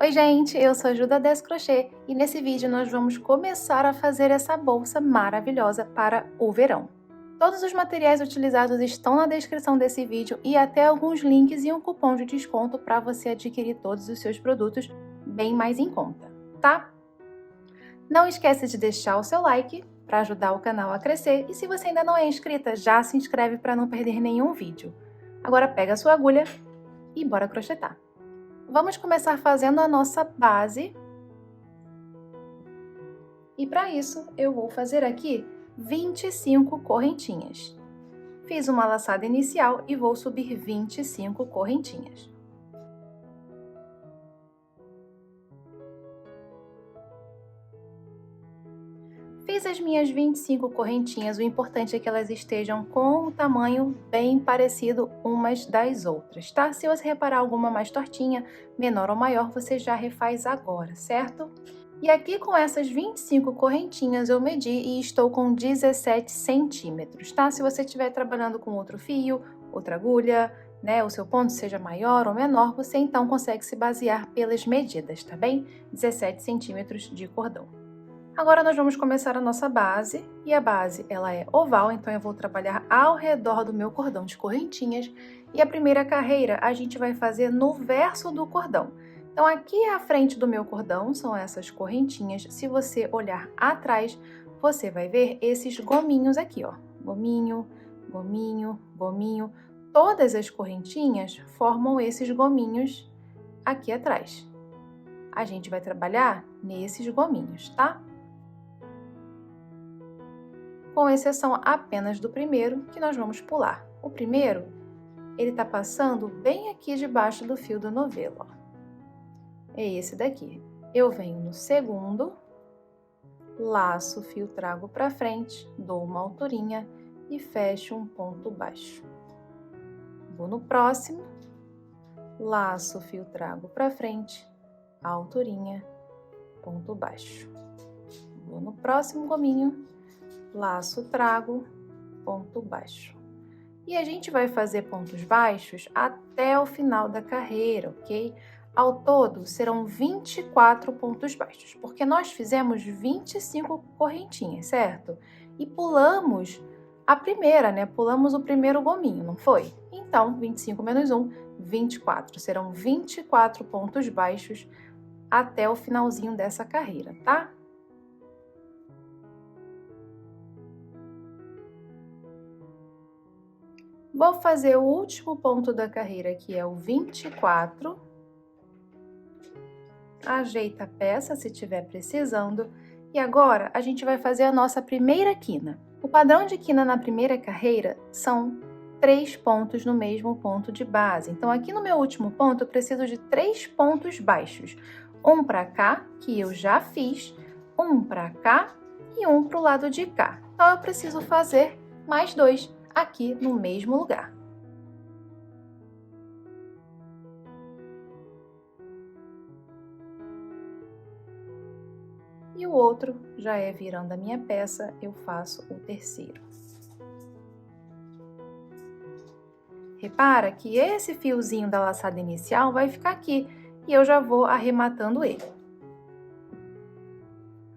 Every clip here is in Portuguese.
Oi gente, eu sou a Ju da Descrochê e nesse vídeo nós vamos começar a fazer essa bolsa maravilhosa para o verão. Todos os materiais utilizados estão na descrição desse vídeo e até alguns links e um cupom de desconto para você adquirir todos os seus produtos bem mais em conta, tá? Não esqueça de deixar o seu like para ajudar o canal a crescer e se você ainda não é inscrita, já se inscreve para não perder nenhum vídeo. Agora pega a sua agulha e bora crochetar! Vamos começar fazendo a nossa base. E para isso, eu vou fazer aqui 25 correntinhas. Fiz uma laçada inicial e vou subir 25 correntinhas. Fiz as minhas 25 correntinhas, o importante é que elas estejam com o tamanho bem parecido umas das outras, tá? Se você reparar alguma mais tortinha, menor ou maior, você já refaz agora, certo? E aqui com essas 25 correntinhas eu medi e estou com 17 centímetros, tá? Se você estiver trabalhando com outro fio, outra agulha, né, o seu ponto seja maior ou menor, você então consegue se basear pelas medidas, tá bem? 17 centímetros de cordão. Agora nós vamos começar a nossa base, e a base ela é oval, então eu vou trabalhar ao redor do meu cordão de correntinhas, e a primeira carreira a gente vai fazer no verso do cordão. Então aqui à frente do meu cordão são essas correntinhas, se você olhar atrás, você vai ver esses gominhos aqui, ó, gominho, gominho, gominho, todas as correntinhas formam esses gominhos aqui atrás. A gente vai trabalhar nesses gominhos, tá? Com exceção apenas do primeiro, que nós vamos pular. O primeiro, ele tá passando bem aqui debaixo do fio do novelo, ó. É esse daqui. Eu venho no segundo, laço o fio, trago pra frente, dou uma alturinha e fecho um ponto baixo. Vou no próximo, laço o fio, trago pra frente, alturinha, ponto baixo. Vou no próximo gominho, laço, trago, ponto baixo. E a gente vai fazer pontos baixos até o final da carreira, ok? Ao todo, serão 24 pontos baixos, porque nós fizemos 25 correntinhas, certo? E pulamos a primeira, né? Pulamos o primeiro gominho, não foi? Então, 25 menos 1, 24. Serão 24 pontos baixos até o finalzinho dessa carreira, tá? Vou fazer o último ponto da carreira, que é o 24. Ajeita a peça se estiver precisando. E agora, a gente vai fazer a nossa primeira quina. O padrão de quina na primeira carreira são 3 pontos no mesmo ponto de base. Então, aqui no meu último ponto, eu preciso de 3 pontos baixos. Um para cá, que eu já fiz, um para cá e um para o lado de cá. Então, eu preciso fazer mais 2 aqui no mesmo lugar. E o outro já é virando a minha peça, eu faço o terceiro. Repara que esse fiozinho da laçada inicial vai ficar aqui e eu já vou arrematando ele.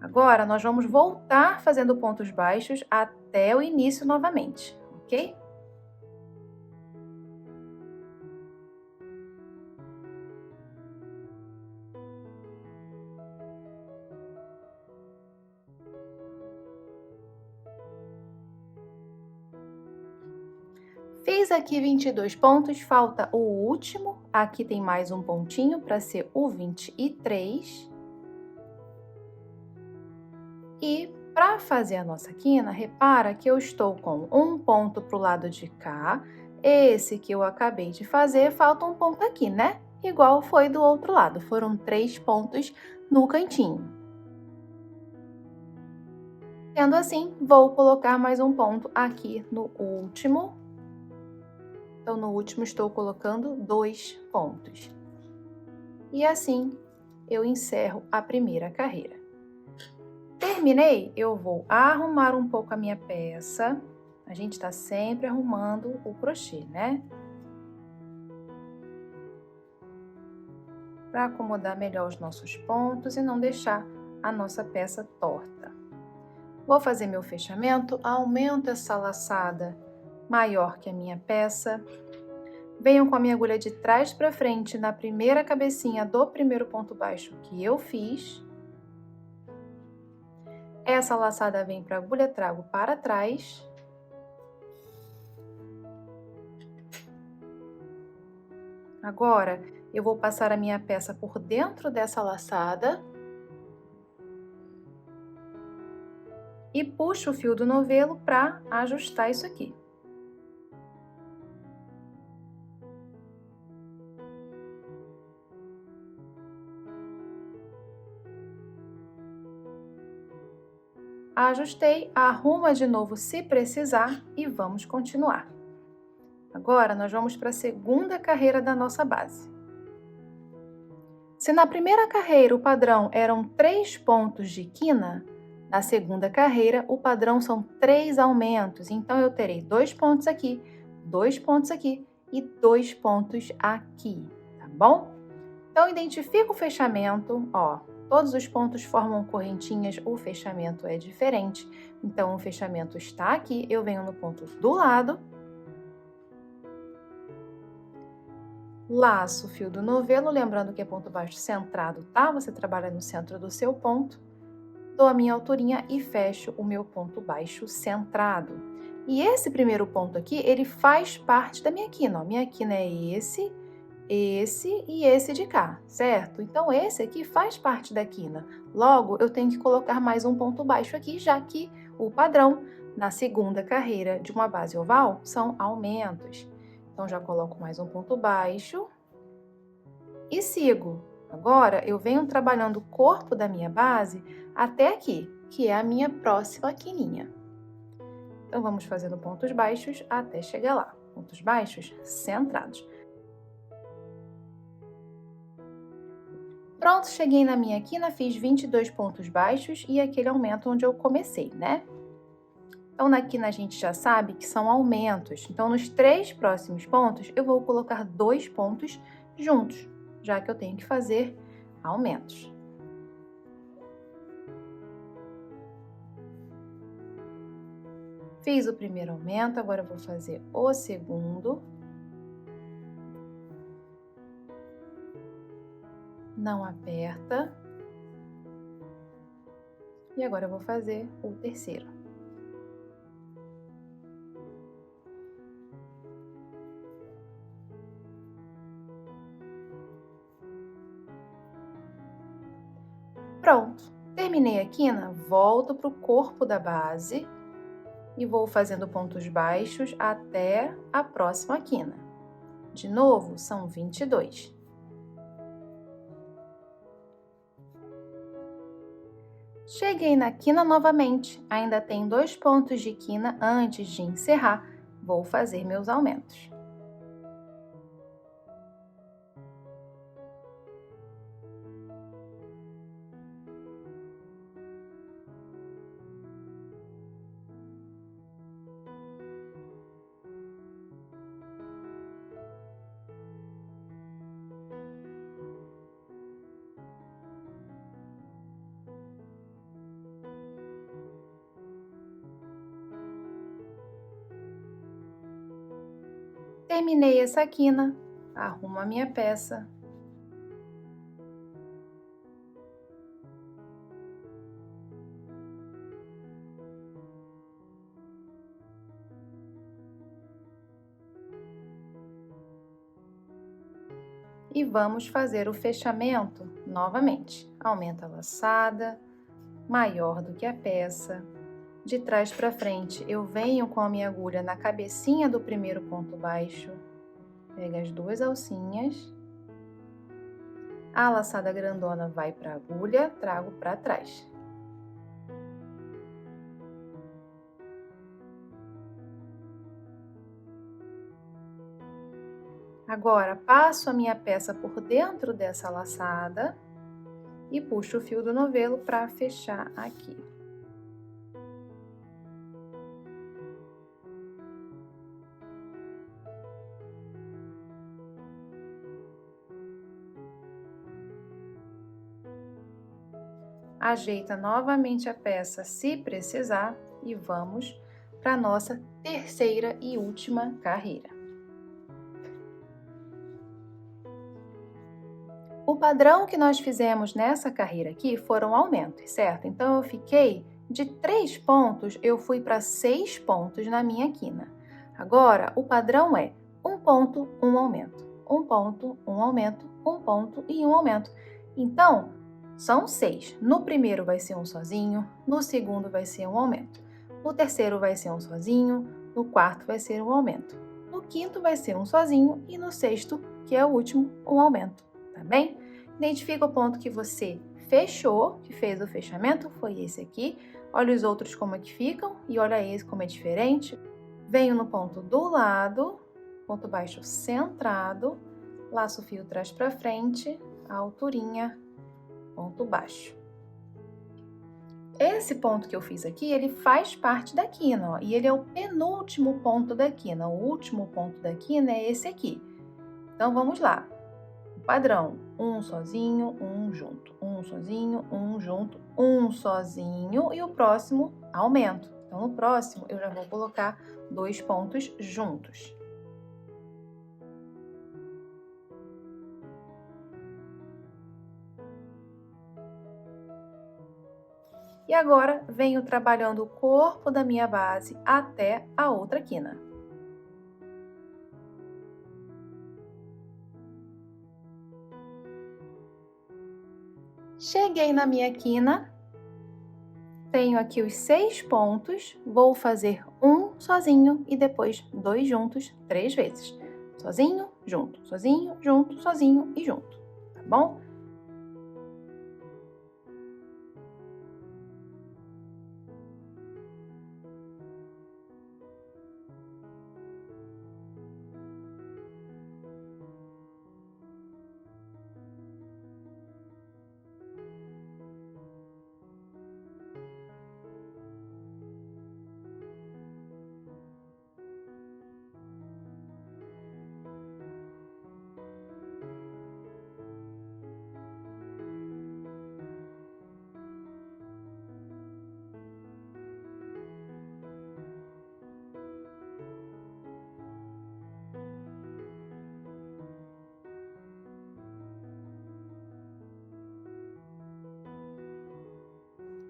Agora, nós vamos voltar fazendo pontos baixos até o início novamente, ok? Fiz aqui 22 pontos, falta o último. Aqui tem mais um pontinho para ser o 23. E para fazer a nossa quina, repara que eu estou com um ponto para o lado de cá. Esse que eu acabei de fazer, falta um ponto aqui, né? Igual foi do outro lado, foram 3 pontos no cantinho. Sendo assim, vou colocar mais um ponto aqui no último. Então, no último, estou colocando 2 pontos. E assim, eu encerro a primeira carreira. Terminei, eu vou arrumar um pouco a minha peça. A gente tá sempre arrumando o crochê, né? para acomodar melhor os nossos pontos e não deixar a nossa peça torta. Vou fazer meu fechamento, aumento essa laçada maior que a minha peça. Venho com a minha agulha de trás para frente na primeira cabecinha do primeiro ponto baixo que eu fiz. Essa laçada vem para a agulha, trago para trás. Agora, eu vou passar a minha peça por dentro dessa laçada. E puxo o fio do novelo para ajustar isso aqui. Ajustei, arruma de novo se precisar e vamos continuar. Agora, nós vamos para a segunda carreira da nossa base. Se na primeira carreira o padrão eram 3 pontos de quina, na segunda carreira o padrão são 3 aumentos. Então, eu terei 2 pontos aqui, 2 pontos aqui e 2 pontos aqui, tá bom? Então, identifica o fechamento, ó. Todos os pontos formam correntinhas, o fechamento é diferente. Então, o fechamento está aqui, eu venho no ponto do lado. Laço o fio do novelo, lembrando que é ponto baixo centrado, tá? Você trabalha no centro do seu ponto. Dou a minha alturinha e fecho o meu ponto baixo centrado. E esse primeiro ponto aqui, ele faz parte da minha quina, ó. Minha quina é esse e esse de cá, certo? Então, esse aqui faz parte da quina. Logo, eu tenho que colocar mais um ponto baixo aqui, já que o padrão na segunda carreira de uma base oval são aumentos. Então, já coloco mais um ponto baixo e sigo. Agora, eu venho trabalhando o corpo da minha base até aqui, que é a minha próxima quininha. Então, vamos fazendo pontos baixos até chegar lá. Pontos baixos centrados. Pronto, cheguei na minha quina, fiz 22 pontos baixos e aquele aumento onde eu comecei, né? Então, na quina a gente já sabe que são aumentos. Então, nos 3 próximos pontos, eu vou colocar 2 pontos juntos, já que eu tenho que fazer aumentos. Fiz o primeiro aumento, agora eu vou fazer o segundo. Não aperta. E agora eu vou fazer o terceiro. Pronto, terminei a quina, volto para o corpo da base e vou fazendo pontos baixos até a próxima quina. De novo, são 22. Cheguei na quina novamente, ainda tem 2 pontos de quina antes de encerrar, vou fazer meus aumentos. Terminei essa quina, arrumo a minha peça. E vamos fazer o fechamento novamente. Aumenta a laçada, maior do que a peça. De trás para frente, eu venho com a minha agulha na cabecinha do primeiro ponto baixo, pego as 2 alcinhas, a laçada grandona vai para a agulha, trago para trás. Agora, passo a minha peça por dentro dessa laçada e puxo o fio do novelo para fechar aqui. ajeita novamente a peça se precisar e vamos para a nossa terceira e última carreira. O padrão que nós fizemos nessa carreira aqui foram aumentos, certo? Então, eu fiquei de 3 pontos, eu fui para 6 pontos na minha quina. Agora, o padrão é 1 ponto, 1 aumento, 1 ponto, 1 aumento, 1 ponto e 1 aumento. Então, são 6. No primeiro vai ser um sozinho, no segundo vai ser um aumento, no terceiro vai ser um sozinho, no quarto vai ser um aumento, no quinto vai ser um sozinho e no sexto, que é o último, um aumento, tá bem? Identifica o ponto que você fechou, que fez o fechamento, foi esse aqui. Olha os outros como é que ficam e olha esse como é diferente. Venho no ponto do lado, ponto baixo centrado, laço o fio trás para frente, a alturinha, ponto baixo. Esse ponto que eu fiz aqui, ele faz parte da quina, ó, e ele é o penúltimo ponto da quina. O último ponto da quina é esse aqui. Então, vamos lá. O padrão, um sozinho, um junto, um sozinho, um junto, um sozinho e o próximo aumento. Então, no próximo, eu já vou colocar 2 pontos juntos. E agora, venho trabalhando o corpo da minha base até a outra quina. Cheguei na minha quina, tenho aqui os 6 pontos, vou fazer um sozinho e depois 2 juntos 3 vezes. Sozinho, junto, sozinho, junto, sozinho e junto, tá bom?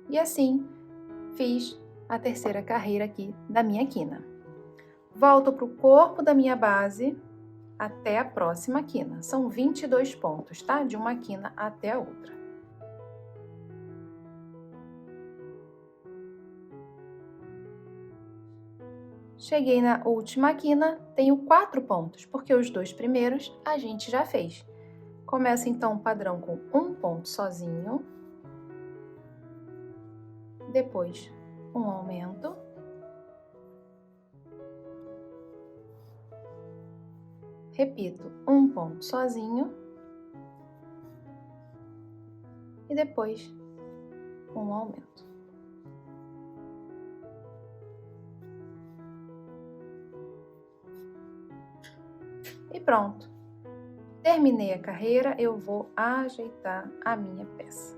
E assim, fiz a terceira carreira aqui da minha quina. Volto para o corpo da minha base até a próxima quina. São 22 pontos, tá? De uma quina até a outra. Cheguei na última quina, tenho 4 pontos, porque os 2 primeiros a gente já fez. Começo então o padrão com um ponto sozinho, depois um aumento, repito, um ponto sozinho e depois um aumento. E pronto. Terminei a carreira, eu vou ajeitar a minha peça.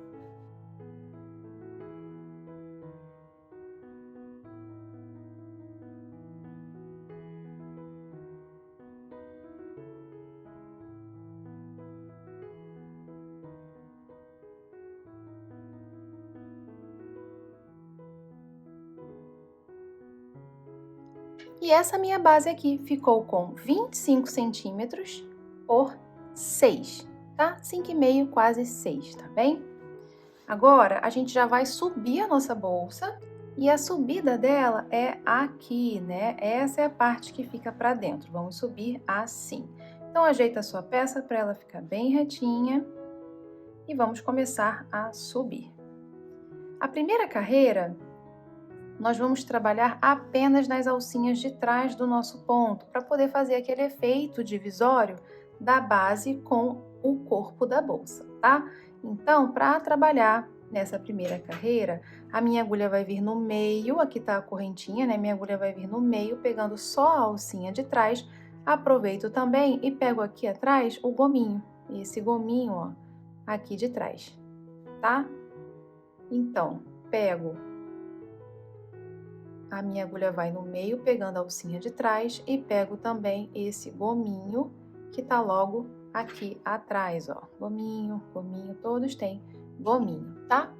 E essa minha base aqui ficou com 25 centímetros por 6, tá? 5,5, quase 6, tá bem? Agora, a gente já vai subir a nossa bolsa e a subida dela é aqui, né? Essa é a parte que fica para dentro. Vamos subir assim. Então, ajeita a sua peça para ela ficar bem retinha e vamos começar a subir. A primeira carreira, nós vamos trabalhar apenas nas alcinhas de trás do nosso ponto, para poder fazer aquele efeito divisório da base com o corpo da bolsa, tá? Então, para trabalhar nessa primeira carreira, a minha agulha vai vir no meio, aqui tá a correntinha, né? Minha agulha vai vir no meio, pegando só a alcinha de trás. Aproveito também e pego aqui atrás o gominho, esse gominho, ó, aqui de trás, tá? Então, pego, a minha agulha vai no meio, pegando a alcinha de trás, e pego também esse gominho que tá logo aqui atrás, ó. Gominho, gominho, todos têm gominho, tá?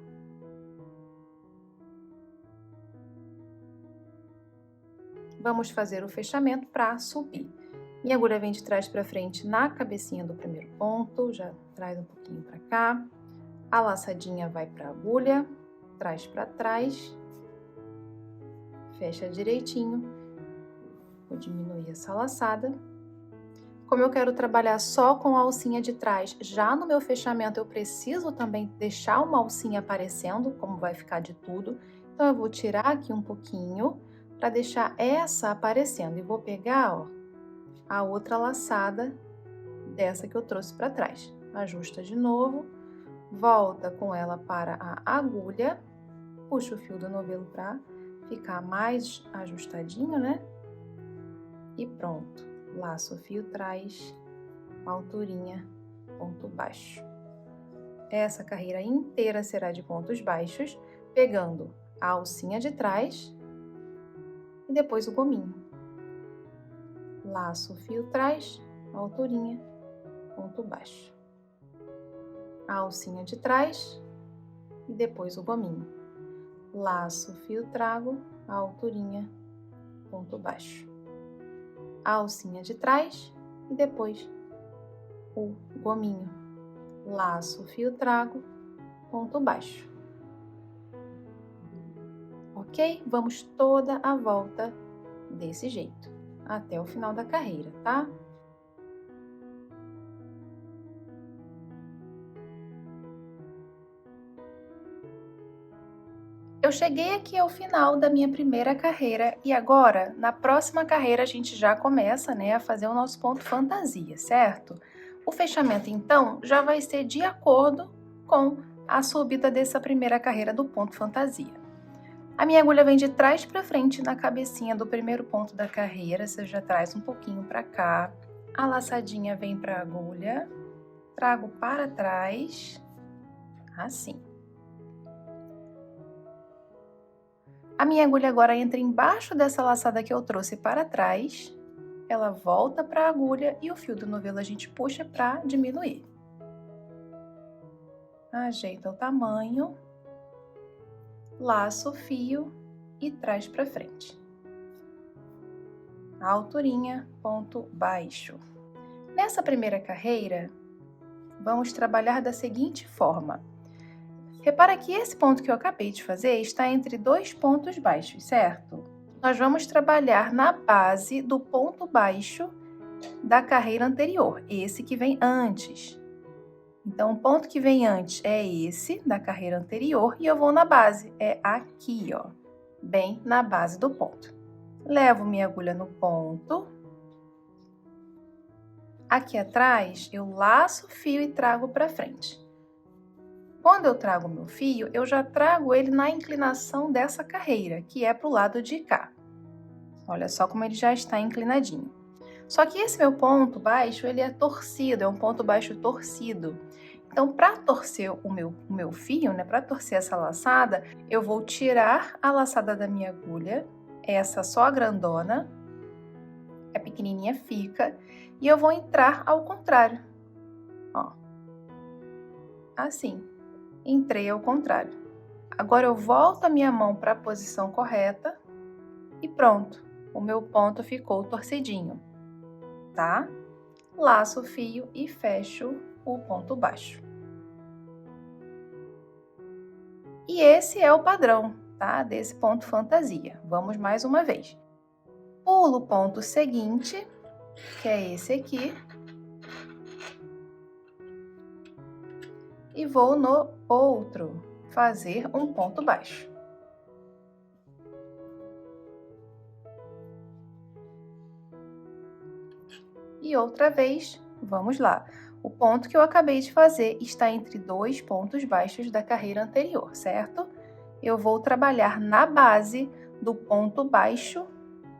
Vamos fazer o fechamento para subir. Minha agulha vem de trás para frente na cabecinha do primeiro ponto, já traz um pouquinho para cá. A laçadinha vai para a agulha, traz para trás, fecha direitinho. Vou diminuir essa laçada. Como eu quero trabalhar só com a alcinha de trás, já no meu fechamento eu preciso também deixar uma alcinha aparecendo, como vai ficar de tudo. Então, eu vou tirar aqui um pouquinho para deixar essa aparecendo. E vou pegar, ó, a outra laçada dessa que eu trouxe para trás. Ajusta de novo, volta com ela para a agulha, puxa o fio do novelo para ficar mais ajustadinho, né? E pronto. Laço o fio, traz alturinha, ponto baixo. Essa carreira inteira será de pontos baixos, pegando a alcinha de trás e depois o gominho. Laço o fio, traz alturinha, ponto baixo. A alcinha de trás e depois o gominho. Laço o fio, trago a alturinha, ponto baixo. A alcinha de trás e depois o gominho. Laço o fio, trago, ponto baixo. Ok? Vamos toda a volta desse jeito, até o final da carreira, tá? Eu cheguei aqui ao final da minha primeira carreira e agora, na próxima carreira, a gente já começa, né, a fazer o nosso ponto fantasia, certo? O fechamento, então, já vai ser de acordo com a subida dessa primeira carreira do ponto fantasia. A minha agulha vem de trás para frente na cabecinha do primeiro ponto da carreira, você já traz um pouquinho para cá. A laçadinha vem para a agulha, trago para trás, assim. A minha agulha agora entra embaixo dessa laçada que eu trouxe para trás, ela volta para a agulha e o fio do novelo a gente puxa para diminuir. Ajeita o tamanho, laça o fio e traz para frente. A alturinha, ponto baixo. Nessa primeira carreira, vamos trabalhar da seguinte forma. Repara que esse ponto que eu acabei de fazer está entre dois pontos baixos, certo? Nós vamos trabalhar na base do ponto baixo da carreira anterior, esse que vem antes. Então, o ponto que vem antes é esse, da carreira anterior, e eu vou na base, é aqui, ó, bem na base do ponto. Levo minha agulha no ponto. Aqui atrás, eu laço o fio e trago para frente. Quando eu trago o meu fio, eu já trago ele na inclinação dessa carreira, que é para o lado de cá. Olha só como ele já está inclinadinho. Só que esse meu ponto baixo, ele é torcido, é um ponto baixo torcido. Então, para torcer o meu fio, né, para torcer essa laçada, eu vou tirar a laçada da minha agulha, essa só a grandona, a pequenininha fica, e eu vou entrar ao contrário, ó, assim. Entrei ao contrário. Agora eu volto a minha mão para a posição correta e pronto, o meu ponto ficou torcidinho, tá? Laço o fio e fecho o ponto baixo. E esse é o padrão, tá? Desse ponto fantasia. Vamos mais uma vez. Pulo o ponto seguinte, que é esse aqui. E vou no outro fazer um ponto baixo. E outra vez, vamos lá. O ponto que eu acabei de fazer está entre dois pontos baixos da carreira anterior, certo? Eu vou trabalhar na base do ponto baixo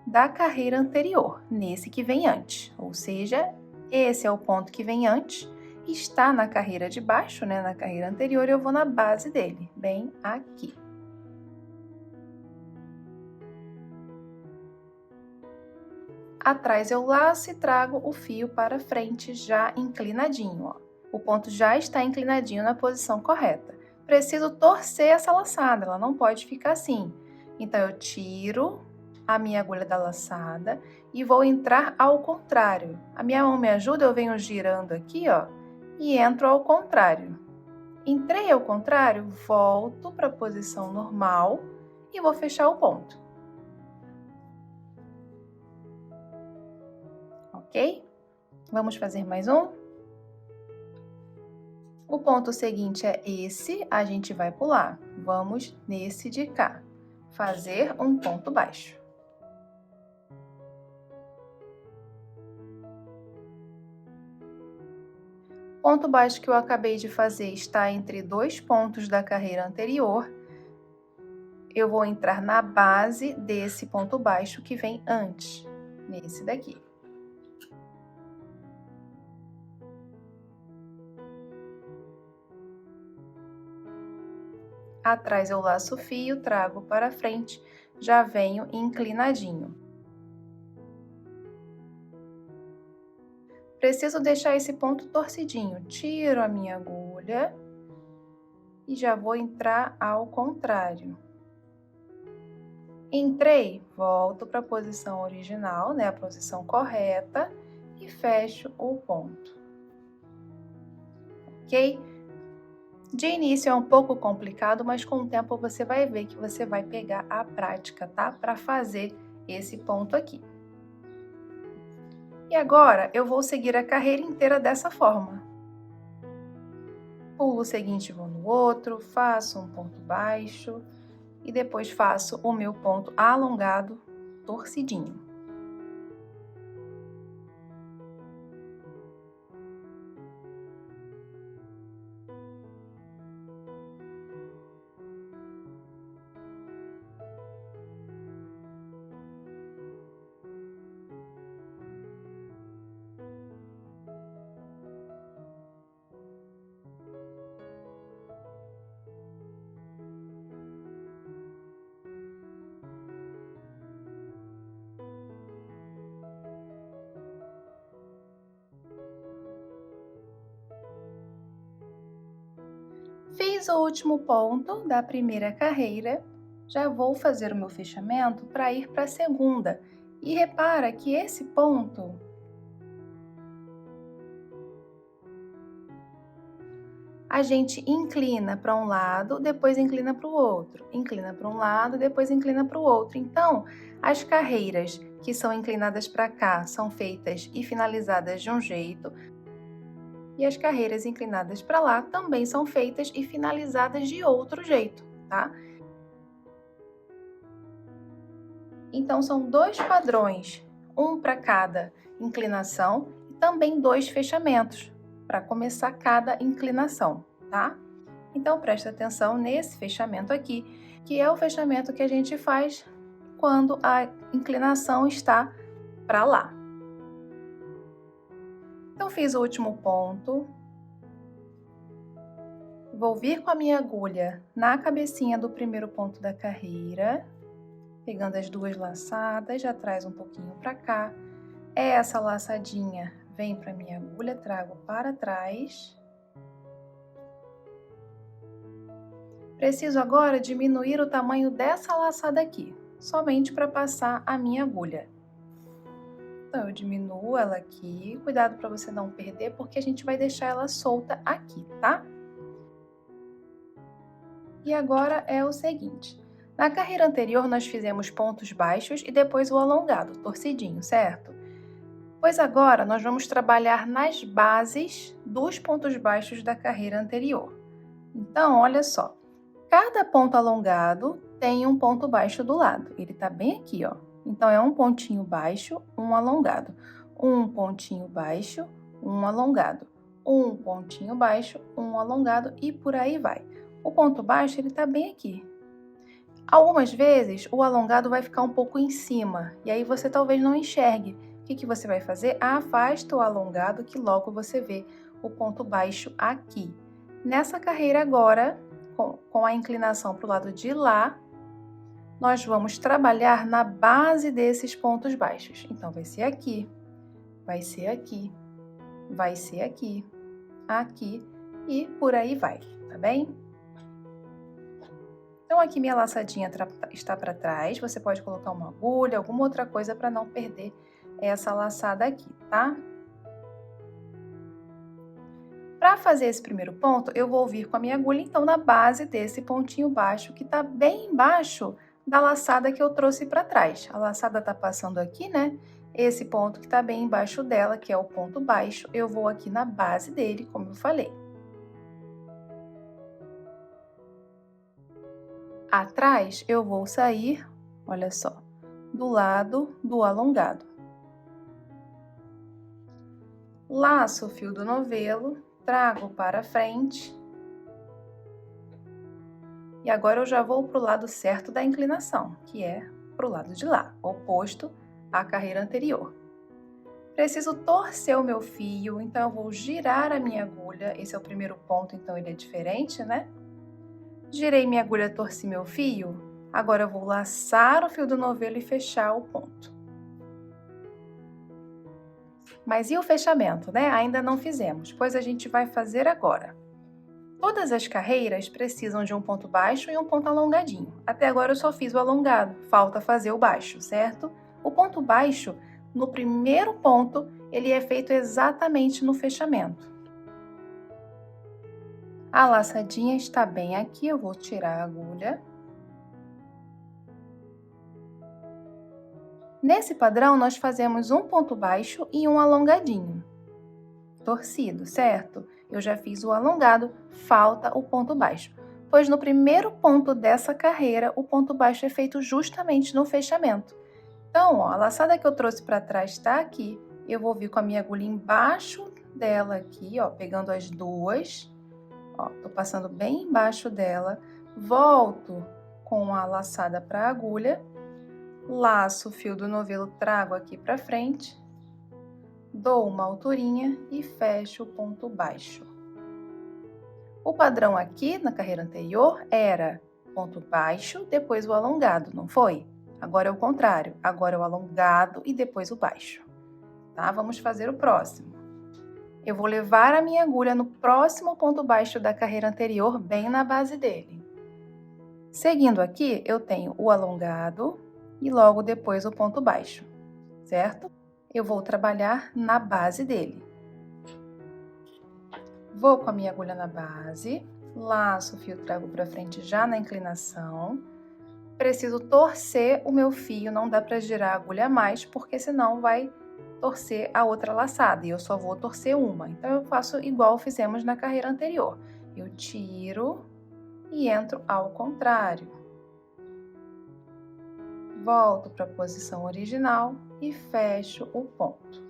da carreira anterior, nesse que vem antes. Ou seja, esse é o ponto que vem antes está na carreira de baixo, né, na carreira anterior, eu vou na base dele, bem aqui. Atrás eu laço e trago o fio para frente já inclinadinho, ó. O ponto já está inclinadinho na posição correta. Preciso torcer essa laçada, ela não pode ficar assim. Então, eu tiro a minha agulha da laçada e vou entrar ao contrário. A minha mão me ajuda, eu venho girando aqui, ó, e entro ao contrário. Entrei ao contrário, volto para a posição normal e vou fechar o ponto. Ok? Vamos fazer mais um? O ponto seguinte é esse, a gente vai pular. Vamos nesse de cá. Fazer um ponto baixo. O ponto baixo que eu acabei de fazer está entre dois pontos da carreira anterior. Eu vou entrar na base desse ponto baixo que vem antes, nesse daqui. Atrás eu laço o fio, trago para frente, já venho inclinadinho. Preciso deixar esse ponto torcidinho. Tiro a minha agulha e já vou entrar ao contrário. Entrei, volto para a posição original, né, a posição correta, e fecho o ponto. Ok? De início é um pouco complicado, mas com o tempo você vai ver que você vai pegar a prática, tá? Para fazer esse ponto aqui. E agora eu vou seguir a carreira inteira dessa forma. Pulo o seguinte, vou no outro, faço um ponto baixo e depois faço o meu ponto alongado, torcidinho. Fiz o último ponto da primeira carreira, já vou fazer o meu fechamento para ir para a segunda. E repara que esse ponto a gente inclina para um lado, depois inclina para o outro, inclina para um lado, depois inclina para o outro. Então, as carreiras que são inclinadas para cá são feitas e finalizadas de um jeito, e as carreiras inclinadas para lá também são feitas e finalizadas de outro jeito, tá? Então, são dois padrões, um para cada inclinação e também dois fechamentos para começar cada inclinação, tá? Então, presta atenção nesse fechamento aqui, que é o fechamento que a gente faz quando a inclinação está para lá. Então, fiz o último ponto. Vou vir com a minha agulha na cabecinha do primeiro ponto da carreira, pegando as duas laçadas, já traz um pouquinho para cá. Essa laçadinha vem para minha agulha, trago para trás. Preciso agora diminuir o tamanho dessa laçada aqui, somente para passar a minha agulha. Então, eu diminuo ela aqui, cuidado para você não perder, porque a gente vai deixar ela solta aqui, tá? E agora é o seguinte, na carreira anterior nós fizemos pontos baixos e depois o alongado, torcidinho, certo? Pois agora nós vamos trabalhar nas bases dos pontos baixos da carreira anterior. Então, olha só, cada ponto alongado tem um ponto baixo do lado, ele tá bem aqui, ó. Então, é um pontinho baixo, um alongado, um pontinho baixo, um alongado, um pontinho baixo, um alongado e por aí vai. O ponto baixo, ele tá bem aqui. Algumas vezes, o alongado vai ficar um pouco em cima, e aí você talvez não enxergue. O que você vai fazer? Afasta o alongado que logo você vê o ponto baixo aqui. Nessa carreira agora, com a inclinação para o lado de lá, nós vamos trabalhar na base desses pontos baixos. Então, vai ser aqui, vai ser aqui, vai ser aqui, aqui e por aí vai, tá bem? Então, aqui minha laçadinha está para trás, você pode colocar uma agulha, alguma outra coisa para não perder essa laçada aqui, tá? Para fazer esse primeiro ponto, eu vou vir com a minha agulha, então, na base desse pontinho baixo, que tá bem embaixo da laçada que eu trouxe para trás. A laçada tá passando aqui, né? Esse ponto que tá bem embaixo dela, que é o ponto baixo, eu vou aqui na base dele, como eu falei. Atrás, eu vou sair, olha só, do lado do alongado. Laço o fio do novelo, trago para frente. E agora eu já vou para o lado certo da inclinação, que é para o lado de lá, oposto à carreira anterior. Preciso torcer o meu fio, então eu vou girar a minha agulha. Esse é o primeiro ponto, então ele é diferente, né? Girei minha agulha, torci meu fio. Agora eu vou laçar o fio do novelo e fechar o ponto. Mas e o fechamento, né? Ainda não fizemos, pois a gente vai fazer agora. Todas as carreiras precisam de um ponto baixo e um ponto alongadinho. Até agora eu só fiz o alongado, falta fazer o baixo, certo? O ponto baixo, no primeiro ponto, ele é feito exatamente no fechamento. A laçadinha está bem aqui, eu vou tirar a agulha. Nesse padrão, nós fazemos um ponto baixo e um alongadinho, torcido, certo? Eu já fiz o alongado, falta o ponto baixo, pois no primeiro ponto dessa carreira, o ponto baixo é feito justamente no fechamento. Então, ó, a laçada que eu trouxe para trás está aqui, eu vou vir com a minha agulha embaixo dela aqui, ó, pegando as duas, ó, tô passando bem embaixo dela, volto com a laçada para a agulha, laço o fio do novelo, trago aqui para frente, dou uma alturinha e fecho o ponto baixo. O padrão aqui na carreira anterior era ponto baixo, depois o alongado, não foi? Agora é o contrário, agora é o alongado e depois o baixo. Tá? Vamos fazer o próximo. Eu vou levar a minha agulha no próximo ponto baixo da carreira anterior, bem na base dele. Seguindo aqui, eu tenho o alongado e logo depois o ponto baixo, certo? Eu vou trabalhar na base dele. Vou com a minha agulha na base, laço o fio, trago para frente já na inclinação. Preciso torcer o meu fio, não dá para girar a agulha mais, porque senão vai torcer a outra laçada, e eu só vou torcer uma. Então, eu faço igual fizemos na carreira anterior. Eu tiro e entro ao contrário. Volto para a posição original e fecho o ponto.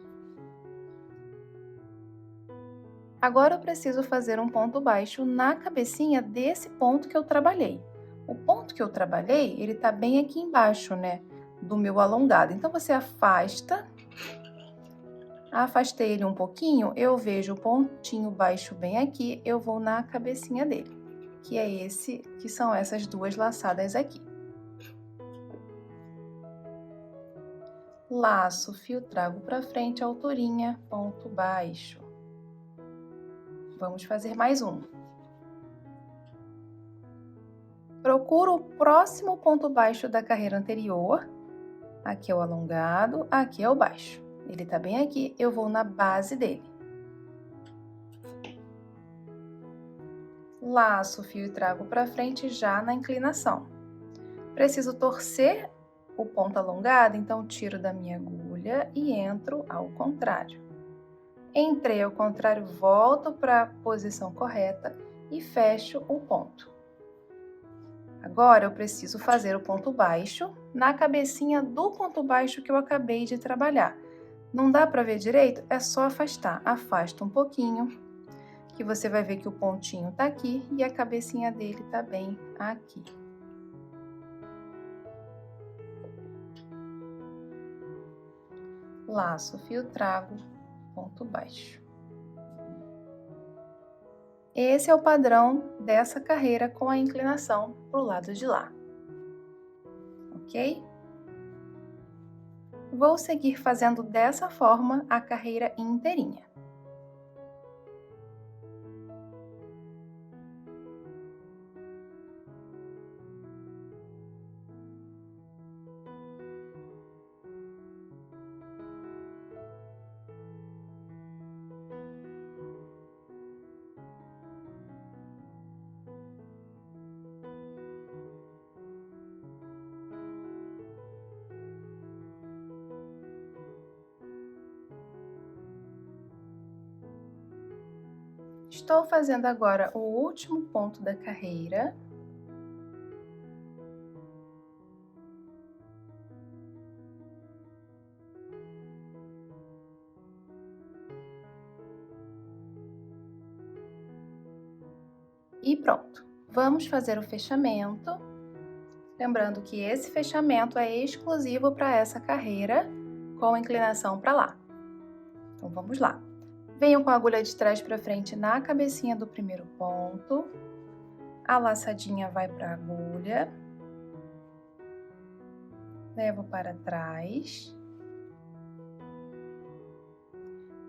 Agora eu preciso fazer um ponto baixo na cabecinha desse ponto que eu trabalhei. O ponto que eu trabalhei, ele tá bem aqui embaixo, né, do meu alongado. Então, você afastei ele um pouquinho, eu vejo o pontinho baixo bem aqui, eu vou na cabecinha dele, que é esse, que são essas duas laçadas aqui. Laço o fio, trago para frente, alturinha, ponto baixo. Vamos fazer mais um. Procuro o próximo ponto baixo da carreira anterior. Aqui é o alongado, aqui é o baixo. Ele tá bem aqui, eu vou na base dele. Laço o fio e trago para frente já na inclinação. Preciso torcer o ponto alongado, então tiro da minha agulha e entro ao contrário. Entrei ao contrário, volto para a posição correta e fecho o ponto. Agora, eu preciso fazer o ponto baixo na cabecinha do ponto baixo que eu acabei de trabalhar. Não dá para ver direito? É só afastar. Afasta um pouquinho, que você vai ver que o pontinho tá aqui e a cabecinha dele tá bem aqui. Laço o fio, trago, ponto baixo. Esse é o padrão dessa carreira com a inclinação para o lado de lá, ok? Vou seguir fazendo dessa forma a carreira inteirinha. Estou fazendo agora o último ponto da carreira. E pronto. Vamos fazer o fechamento. Lembrando que esse fechamento é exclusivo para essa carreira com inclinação para lá. Então, vamos lá. Venho com a agulha de trás para frente na cabecinha do primeiro ponto. A laçadinha vai para a agulha. Levo para trás.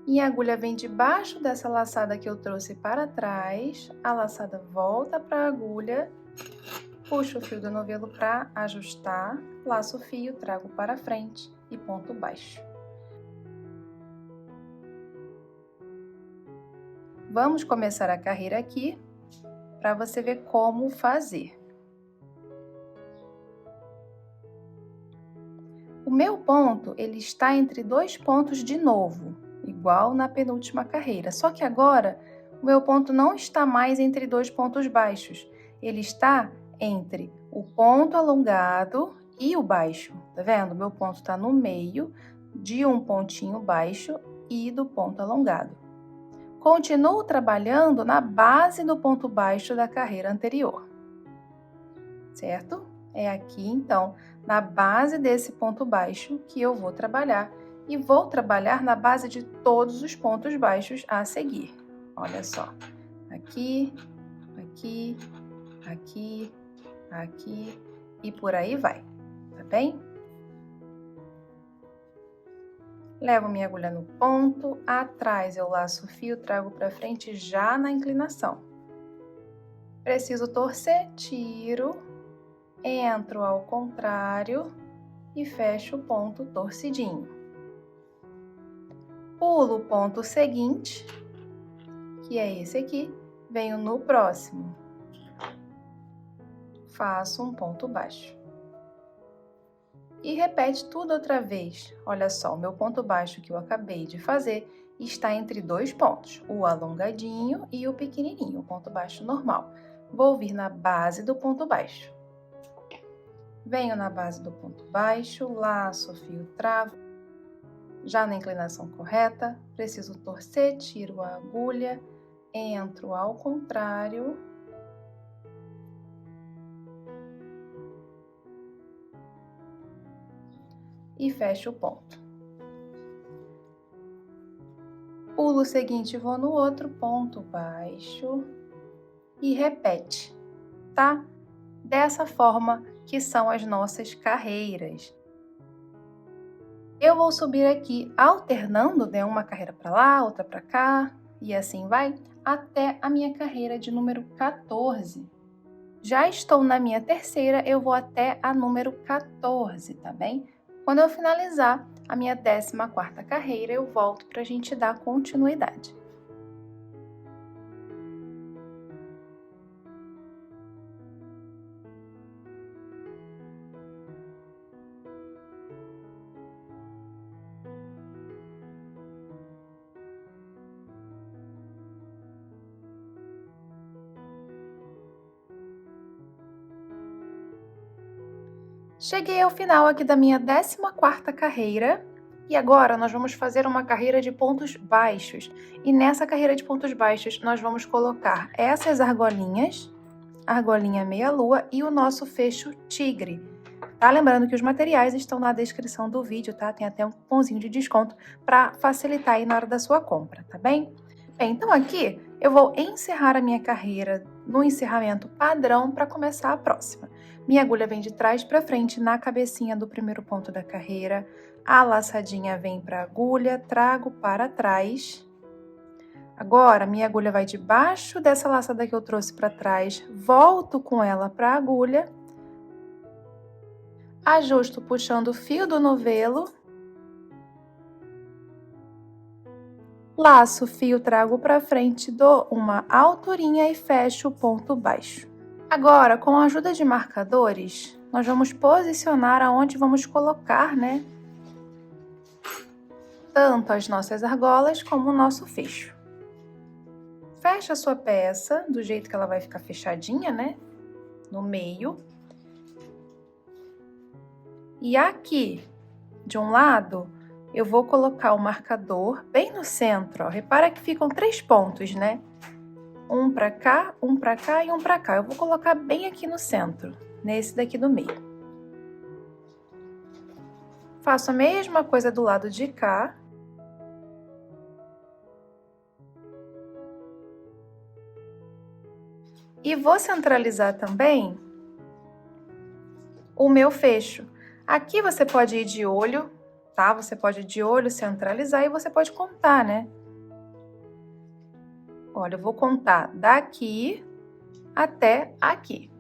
E a agulha vem debaixo dessa laçada que eu trouxe para trás. A laçada volta para a agulha. Puxo o fio do novelo para ajustar. Laço o fio, trago para frente e ponto baixo. Vamos começar a carreira aqui, para você ver como fazer. O meu ponto, ele está entre dois pontos de novo, igual na penúltima carreira. Só que agora, o meu ponto não está mais entre dois pontos baixos. Ele está entre o ponto alongado e o baixo. Tá vendo? Meu ponto está no meio de um pontinho baixo e do ponto alongado. Continuo trabalhando na base do ponto baixo da carreira anterior, certo? É aqui, então, na base desse ponto baixo que eu vou trabalhar e vou trabalhar na base de todos os pontos baixos a seguir. Olha só, aqui, aqui, aqui, aqui e por aí vai, tá bem? Levo minha agulha no ponto, atrás eu laço o fio, trago para frente já na inclinação. Preciso torcer, tiro, entro ao contrário e fecho o ponto torcidinho. Pulo o ponto seguinte, que é esse aqui, venho no próximo. Faço um ponto baixo. E repete tudo outra vez. Olha só, o meu ponto baixo que eu acabei de fazer está entre dois pontos, o alongadinho e o pequenininho, o ponto baixo normal. Vou vir na base do ponto baixo. Venho na base do ponto baixo, laço o fio, travo. Já na inclinação correta, preciso torcer, tiro a agulha, entro ao contrário. E fecho o ponto. Pulo o seguinte, vou no outro ponto baixo e repete, tá? Dessa forma que são as nossas carreiras. Eu vou subir aqui alternando, né, uma carreira para lá, outra para cá, e assim vai, até a minha carreira de número 14. Já estou na minha terceira, eu vou até a número 14, tá bem? Quando eu finalizar a minha 14ª carreira, eu volto para a gente dar continuidade. Cheguei ao final aqui da minha 14ª carreira e agora nós vamos fazer uma carreira de pontos baixos. E nessa carreira de pontos baixos nós vamos colocar essas argolinhas, argolinha meia-lua e o nosso fecho tigre. Tá? Lembrando que os materiais estão na descrição do vídeo, tá? Tem até um cupomzinho de desconto para facilitar aí na hora da sua compra, tá bem? Bem, então aqui eu vou encerrar a minha carreira no encerramento padrão para começar a próxima. Minha agulha vem de trás para frente na cabecinha do primeiro ponto da carreira, a laçadinha vem para a agulha, trago para trás. Agora, minha agulha vai debaixo dessa laçada que eu trouxe para trás, volto com ela para a agulha, ajusto puxando o fio do novelo, laço o fio, trago para frente, dou uma alturinha e fecho o ponto baixo. Agora, com a ajuda de marcadores, nós vamos posicionar aonde vamos colocar, né? Tanto as nossas argolas como o nosso fecho. Fecha a sua peça do jeito que ela vai ficar fechadinha, né? No meio. E aqui, de um lado, eu vou colocar o marcador bem no centro, ó. Repara que ficam 3 pontos, né? Um pra cá e um pra cá. Eu vou colocar bem aqui no centro, nesse daqui do meio. Faço a mesma coisa do lado de cá. E vou centralizar também o meu fecho. Aqui você pode ir de olho, tá? Você pode ir de olho, centralizar e você pode contar, né? Olha, eu vou contar daqui até aqui.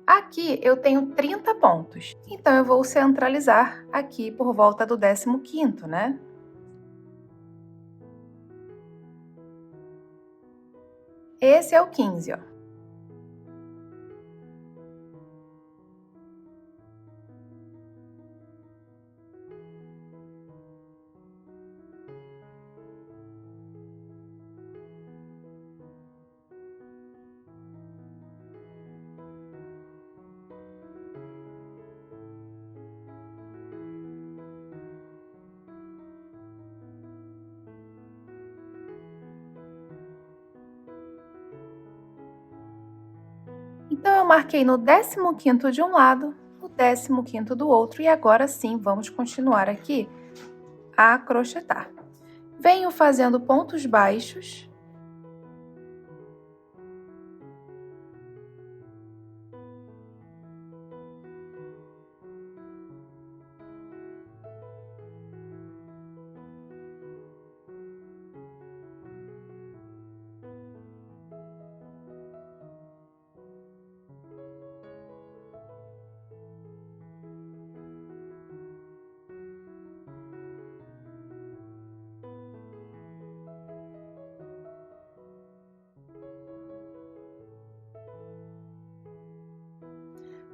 Aqui eu tenho 30 pontos, então eu vou centralizar aqui por volta do 15º, né? Esse é o 15, ó. Então, eu marquei no 15º de um lado, no 15º do outro, e agora sim, vamos continuar aqui a crochetar. Venho fazendo pontos baixos.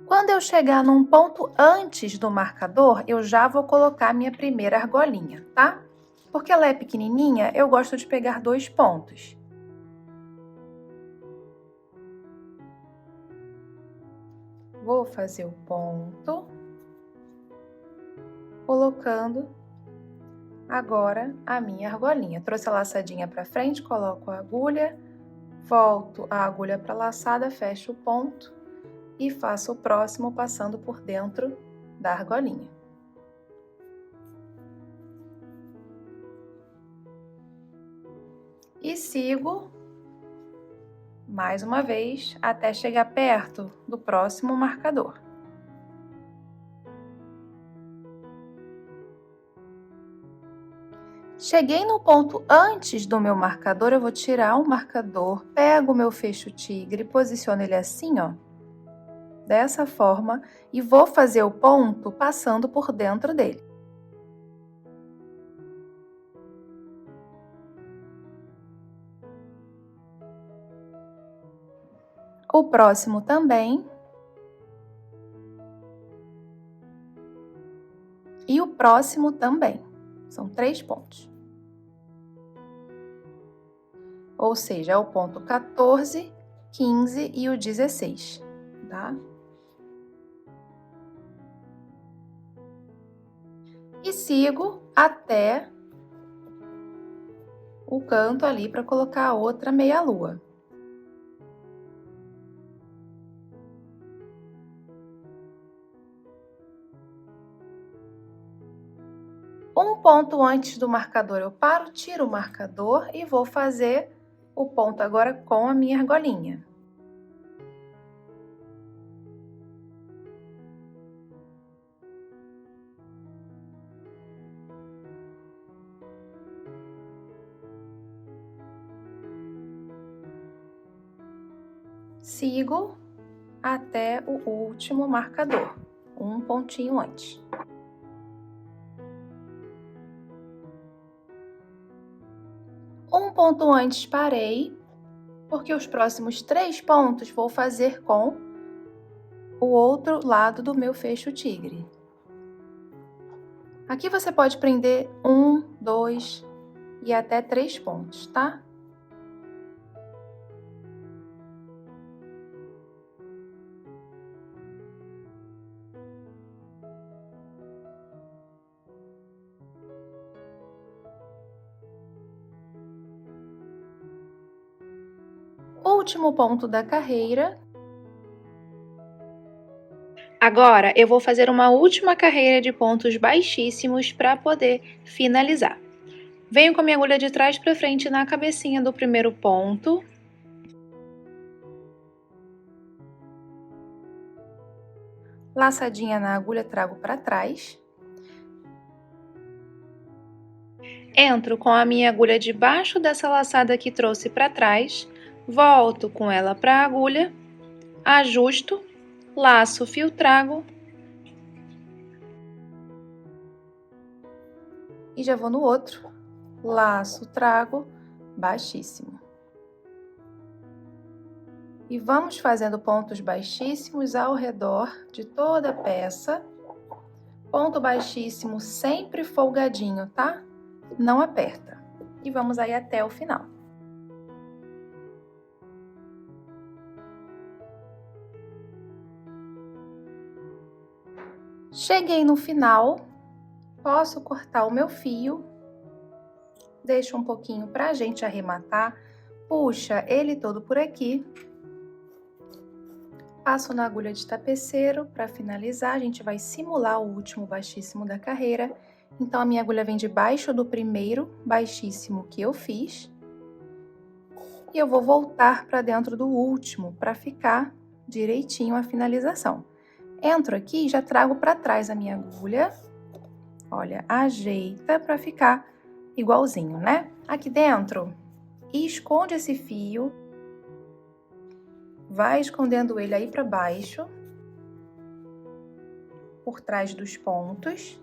Quando eu chegar num ponto antes do marcador, eu já vou colocar minha primeira argolinha, tá? Porque ela é pequenininha, eu gosto de pegar 2 pontos. Vou fazer o ponto, colocando agora a minha argolinha. Trouxe a laçadinha para frente, coloco a agulha, volto a agulha para a laçada, fecho o ponto e faço o próximo passando por dentro da argolinha. E sigo mais uma vez até chegar perto do próximo marcador. Cheguei no ponto antes do meu marcador, eu vou tirar o marcador, pego o meu fecho tigre, posiciono ele assim, ó, dessa forma, e vou fazer o ponto passando por dentro dele. O próximo também. E o próximo também. São 3 pontos. Ou seja, é o ponto 14, 15 e o 16, tá? E sigo até o canto ali para colocar a outra meia-lua. Um ponto antes do marcador eu paro, tiro o marcador e vou fazer o ponto agora com a minha argolinha. Sigo até o último marcador, um pontinho antes. Um ponto antes parei, porque os próximos 3 pontos vou fazer com o outro lado do meu fecho tigre. Aqui você pode prender 1, 2 e até 3 pontos, tá? Último ponto da carreira. Agora, eu vou fazer uma última carreira de pontos baixíssimos para poder finalizar. Venho com a minha agulha de trás para frente na cabecinha do primeiro ponto. Laçadinha na agulha, trago para trás. Entro com a minha agulha debaixo dessa laçada que trouxe para trás, volto com ela para a agulha, ajusto, laço o fio, trago e já vou no outro, laço, trago, baixíssimo. E vamos fazendo pontos baixíssimos ao redor de toda a peça. Ponto baixíssimo sempre folgadinho, tá? Não aperta. E vamos aí até o final. Cheguei no final, posso cortar o meu fio, deixo um pouquinho pra gente arrematar, puxa ele todo por aqui, passo na agulha de tapeceiro para finalizar. A gente vai simular o último baixíssimo da carreira. Então, a minha agulha vem debaixo do primeiro baixíssimo que eu fiz. E eu vou voltar para dentro do último, para ficar direitinho a finalização. Entro aqui e já trago para trás a minha agulha. Olha, ajeita para ficar igualzinho, né? Aqui dentro, esconde esse fio. Vai escondendo ele aí para baixo, por trás dos pontos.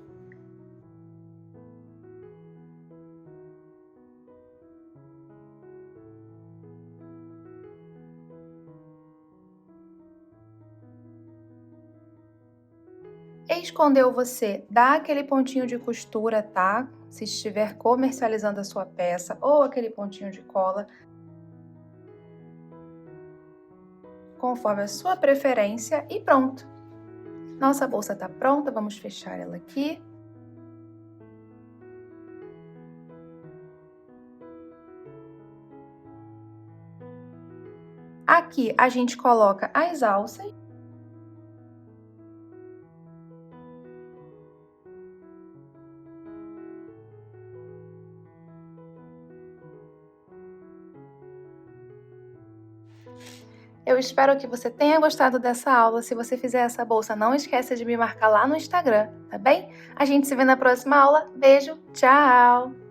Escondeu, você dá aquele pontinho de costura, tá? Se estiver comercializando a sua peça, ou aquele pontinho de cola, conforme a sua preferência, e pronto. Nossa bolsa tá pronta, vamos fechar ela aqui. Aqui a gente coloca as alças. Eu espero que você tenha gostado dessa aula. Se você fizer essa bolsa, não esqueça de me marcar lá no Instagram, tá bem? A gente se vê na próxima aula. Beijo, tchau!